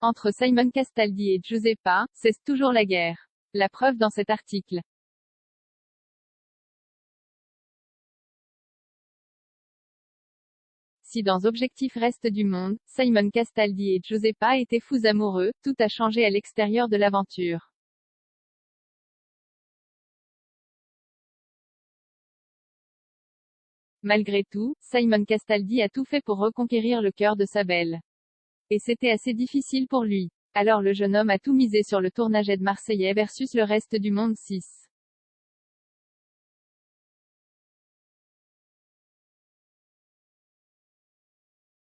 Entre Simon Castaldi et Giuseppa, c'est toujours la guerre. La preuve dans cet article. Si dans Objectif Reste du Monde, Simon Castaldi et Giuseppa étaient fous amoureux, tout a changé à l'extérieur de l'aventure. Malgré tout, Simon Castaldi a tout fait pour reconquérir le cœur de sa belle. Et c'était assez difficile pour lui. Alors le jeune homme a tout misé sur le tournage de Marseillais versus le reste du monde 6.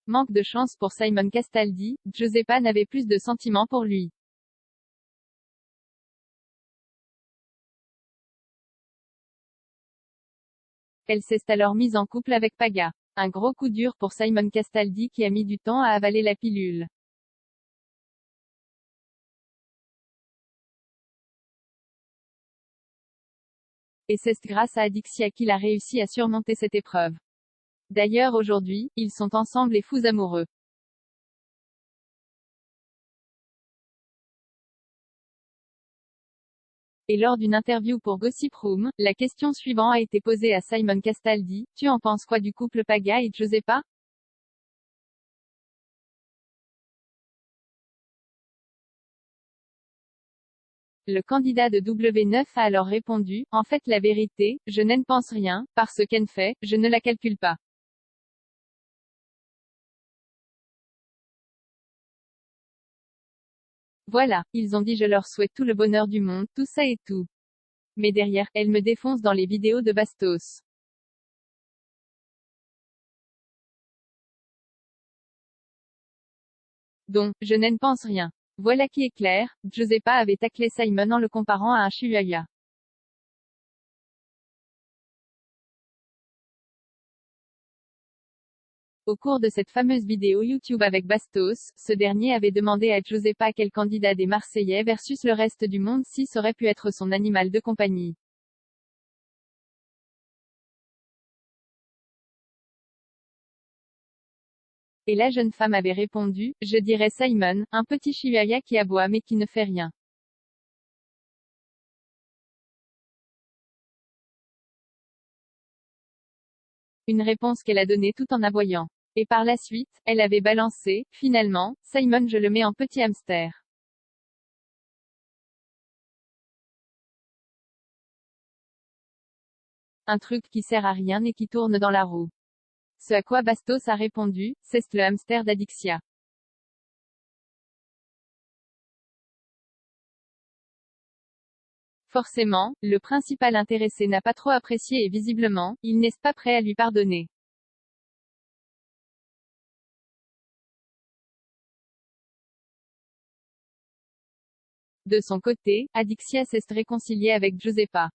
Manque de chance pour Simon Castaldi, Giuseppa n'avait plus de sentiments pour lui. Elle s'est alors mise en couple avec Paga. Un gros coup dur pour Simon Castaldi qui a mis du temps à avaler la pilule. Et c'est grâce à Adixia qu'il a réussi à surmonter cette épreuve. D'ailleurs aujourd'hui, ils sont ensemble et fous amoureux. Et lors d'une interview pour Gossip Room, la question suivante a été posée à Simon Castaldi, tu en penses quoi du couple Paga et Giuseppa? Le candidat de W9 a alors répondu, en fait la vérité, je n'en pense rien, parce qu'en fait, je ne la calcule pas. Voilà, ils ont dit je leur souhaite tout le bonheur du monde, tout ça et tout. Mais derrière, elle me défonce dans les vidéos de Bastos. Donc, je n'en pense rien. Voilà qui est clair, Giuseppa avait taclé Simon en le comparant à un chihuahua. Au cours de cette fameuse vidéo YouTube avec Bastos, ce dernier avait demandé à Giuseppa quel candidat des Marseillais versus le reste du monde 6 aurait pu être son animal de compagnie. Et la jeune femme avait répondu, je dirais Simon, un petit chihuahua qui aboie mais qui ne fait rien. Une réponse qu'elle a donnée tout en aboyant. Et par la suite, elle avait balancé, finalement, Simon je le mets en petit hamster. Un truc qui sert à rien et qui tourne dans la roue. Ce à quoi Bastos a répondu, c'est le hamster d'Adixia. Forcément, le principal intéressé n'a pas trop apprécié et visiblement, il n'est pas prêt à lui pardonner. De son côté, Adixia s'est réconciliée avec Giuseppa.